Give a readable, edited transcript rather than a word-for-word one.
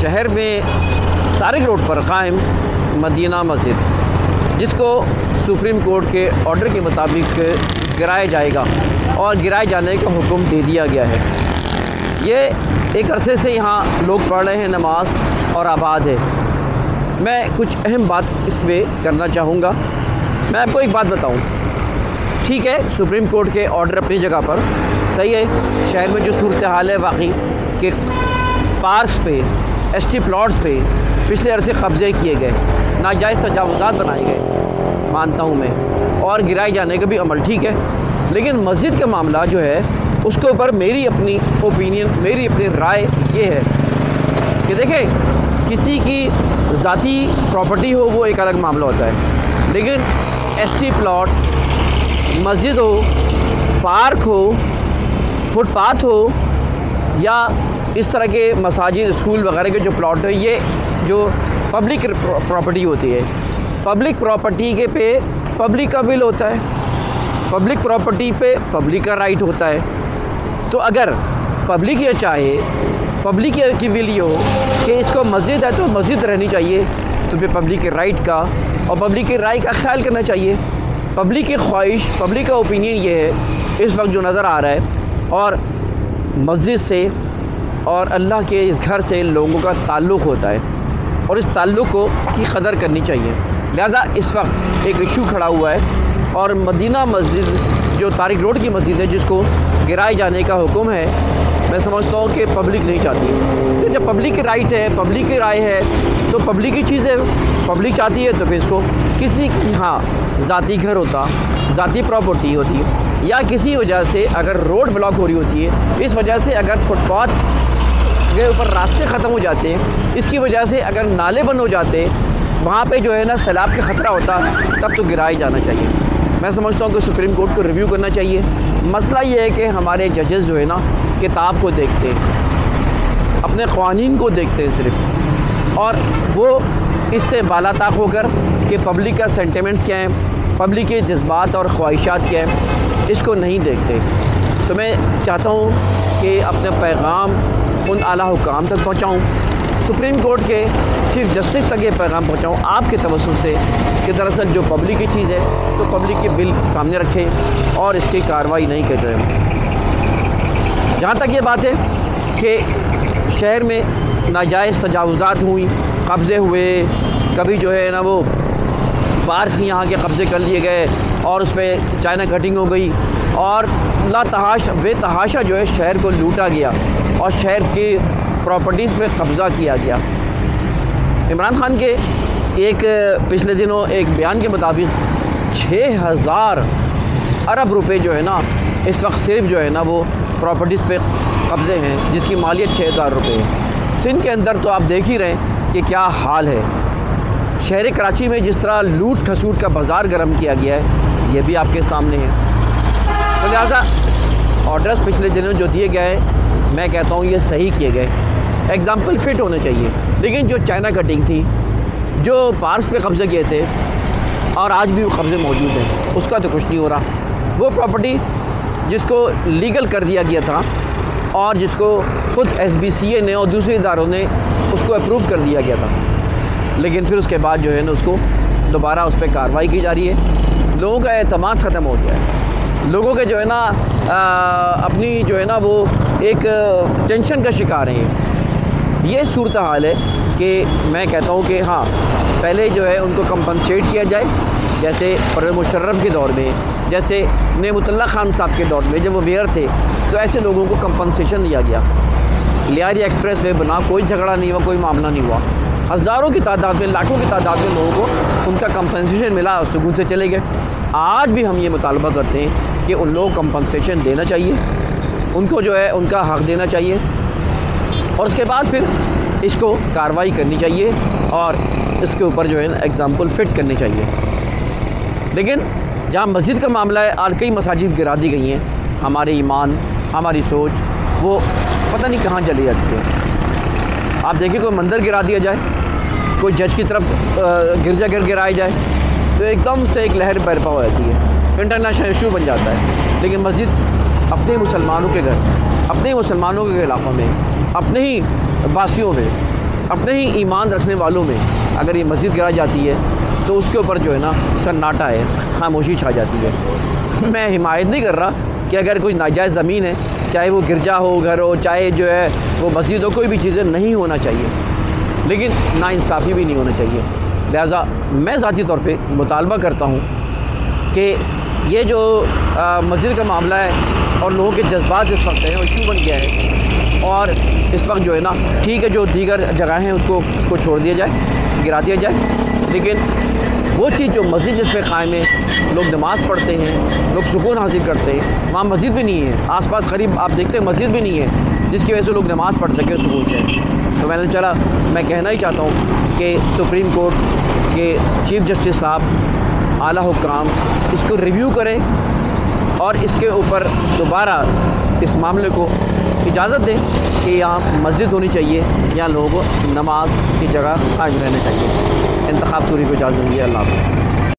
शहर में तारिक रोड पर कायम मदीना मस्जिद, जिसको सुप्रीम कोर्ट के ऑर्डर के मुताबिक गिराया जाएगा और गिराए जाने का हुक्म दे दिया गया है। ये एक अरसे से यहाँ लोग पढ़ रहे हैं नमाज और आबाद है। मैं कुछ अहम बात इसमें करना चाहूँगा। मैं आपको एक बात बताऊँ, ठीक है, सुप्रीम कोर्ट के ऑर्डर अपनी जगह पर सही है। शहर में जो सूरत हाल है वाकई कि पार्क्स पे, एसटी प्लॉट्स पे पिछले अरसे कब्ज़े किए गए, नाजायज़ तजावुज़ात बनाए गए, मानता हूँ मैं, और गिराए जाने का भी अमल ठीक है। लेकिन मस्जिद का मामला जो है उसके ऊपर मेरी अपनी ओपिनियन, मेरी अपनी राय ये है कि देखें, किसी की ज़ाती प्रॉपर्टी हो वो एक अलग मामला होता है, लेकिन एसटी प्लॉट, मस्जिद हो, पार्क हो, फुटपाथ हो या इस तरह के मसाजिद, स्कूल वगैरह के जो प्लॉट है, ये जो पब्लिक प्रॉपर्टी होती है, पब्लिक प्रॉपर्टी के पे पब्लिक का विल होता है, पब्लिक प्रॉपर्टी पे पब्लिक का राइट होता है। तो अगर पब्लिक ये चाहे, पब्लिक की विल ये हो कि इसको मस्जिद है तो मस्जिद रहनी चाहिए, तो फिर पब्लिक के राइट का और पब्लिक के राय का ख्याल करना चाहिए। पब्लिक की ख्वाहिश, पब्लिक का ओपिनियन ये है इस वक्त जो नज़र आ रहा है, और मस्जिद से और अल्लाह के इस घर से लोगों का ताल्लुक़ होता है और इस ताल्लुक़ को की कदर करनी चाहिए। लिहाजा इस वक्त एक इशू खड़ा हुआ है और मदीना मस्जिद जो तारिक रोड की मस्जिद है जिसको गिराए जाने का हुक्म है, मैं समझता हूँ कि पब्लिक नहीं चाहती। तो जब पब्लिक की राइट है, पब्लिक की राय है, तो पब्लिक की चीज़ है, पब्लिक चाहती है, तो फिर इसको किसी की हाँ ज़ाती घर होता, ज़ाती प्रॉपर्टी होती है, या किसी वजह से अगर रोड ब्लॉक हो रही होती है, इस वजह से अगर फुटपाथ के ऊपर रास्ते ख़त्म हो जाते हैं, इसकी वजह से अगर नाले बंद हो जाते, वहाँ पे जो है ना सैलाब का ख़तरा होता, तब तो गिराया जाना चाहिए। मैं समझता हूँ कि सुप्रीम कोर्ट को रिव्यू करना चाहिए। मसला ये है कि हमारे जजेस जो है ना किताब को देखते हैं, अपने क़वानीन को देखते हैं सिर्फ, और वो इससे बालाताक होकर कि पब्लिक का सेंटिमेंट्स क्या हैं, पब्लिक के जज्बात और ख्वाहिशात क्या हैं, इसको नहीं देखते। तो मैं चाहता हूँ कि अपना पैगाम उन आला हुकाम तक पहुँचाऊँ, सुप्रीम कोर्ट के चीफ जस्टिस तक ये पैगाम पहुँचाऊँ आपके तवज्जुह से कि दरअसल जो पब्लिक की चीज़ है तो पब्लिक के बिल सामने रखें और इसकी कार्रवाई नहीं कर रहे। जहाँ तक ये बात है कि शहर में नाजायज़ तजावुज़ात हुई, कब्ज़े हुए, कभी जो है ना वो पार्क यहाँ के कब्ज़े कर लिए गए और उस पर चाइना कटिंग हो गई और बेतहाशा जो है शहर को लूटा गया और शहर की प्रॉपर्टीज़ पे कब्ज़ा किया गया। इमरान खान के एक पिछले दिनों एक बयान के मुताबिक 6000 अरब रुपए जो है ना इस वक्त सिर्फ जो है ना वो प्रॉपर्टीज़ पे कब्ज़े हैं, जिसकी मालियत 6000 रुपये है। सिंध के अंदर तो आप देख ही रहे हैं कि क्या हाल है। शहर कराची में जिस तरह लूट खसूट का बाज़ार गर्म किया गया है, ये भी आपके सामने है। तो लिहाजा ऑर्डर्स पिछले दिनों जो दिए गए, मैं कहता हूँ ये सही किए गए, एग्ज़ाम्पल फ़िट होने चाहिए। लेकिन जो चाइना कटिंग थी, जो पार्क्स पे कब्ज़े किए थे और आज भी वो कब्ज़े मौजूद हैं, उसका तो कुछ नहीं हो रहा। वो प्रॉपर्टी जिसको लीगल कर दिया गया था और जिसको खुद SBCA ने और दूसरे इदारों ने उसको अप्रूव कर दिया गया था, लेकिन फिर उसके बाद जो है ना उसको दोबारा उस पर कार्रवाई की जा रही है। लोगों का एतमाद ख़त्म हो गया है, लोगों के जो है ना अपनी जो है ना वो एक टेंशन का शिकार हैं। ये सूरत हाल है कि मैं कहता हूँ कि हाँ, पहले जो है उनको कंपनसेट किया जाए, जैसे परवेज़ मुशर्रफ के दौर में, जैसे नेमतुल्लाह खान साहब के दौर में जब वो मेयर थे, तो ऐसे लोगों को कंपनसेशन दिया गया। लियारी एक्सप्रेस वे बना, कोई झगड़ा नहीं हुआ, कोई मामला नहीं हुआ, हज़ारों की तादाद में, लाखों की तादाद में लोगों को उनका कंपनसेशन मिला और सुकून से चले गए। आज भी हम ये मुतालबा करते हैं कि उन लोगों को कंपनसेशन देना चाहिए, उनको जो है उनका हक़ देना चाहिए और उसके बाद फिर इसको कार्रवाई करनी चाहिए और इसके ऊपर जो है ना एग्ज़ाम्पल फ़िट करनी चाहिए। लेकिन जहाँ मस्जिद का मामला है, आज कई मसाजिद गिरा दी गई हैं। हमारे ईमान, हमारी सोच वो पता नहीं कहाँ चली जाती है। आप देखिए कोई मंदिर गिरा दिया जाए, कोई जज की तरफ गिरजाघर गिराया जाए, तो एकदम से एक लहर बरपा हो जाती है, इंटरनेशनल इशू बन जाता है। लेकिन मस्जिद अपने मुसलमानों के घर, अपने मुसलमानों के इलाक़ों में, अपने ही वासियों में, अपने ही ईमान रखने वालों में अगर ये मस्जिद गिराई जाती है तो उसके ऊपर जो है ना सन्नाटा है, खामोशी छा जाती है। मैं हिमायत नहीं कर रहा कि अगर कोई नाजायज़ ज़मीन है, चाहे वो गिरजा हो, घर हो, चाहे जो है वो मस्जिद हो, कोई भी चीज़ें नहीं होना चाहिए, लेकिन नाइंसाफ़ी भी नहीं होना चाहिए। लिहाजा मैं ज़ाती तौर पे मुतालबा करता हूँ कि ये जो मस्जिद का मामला है और लोगों के जज्बात इस वक्त हैं, इशू बन गया है, और इस वक्त जो है ना ठीक है जो दीगर जगह हैं उसको छोड़ दिया जाए, गिरा दिया जाए, लेकिन वो चीज़ जो मस्जिद जिस पे कायम है, लोग नमाज़ पढ़ते हैं, लोग सुकून हासिल करते हैं, वहाँ मस्जिद भी नहीं है, आसपास करीब आप देखते हैं मस्जिद भी नहीं है जिसकी वजह से लोग नमाज़ पढ़ सकें सुकून से। तो मैं कहना ही चाहता हूँ कि सुप्रीम कोर्ट के चीफ़ जस्टिस साहब, आला हुक्काम इसको रिव्यू करें और इसके ऊपर दोबारा इस मामले को इजाज़त दें कि यहाँ मस्जिद होनी चाहिए, यहाँ लोगों को नमाज की जगह कायम रहना चाहिए। इंतखाब सूरी को इजाज़त देंगे। अल्लाह हाफ़िज़।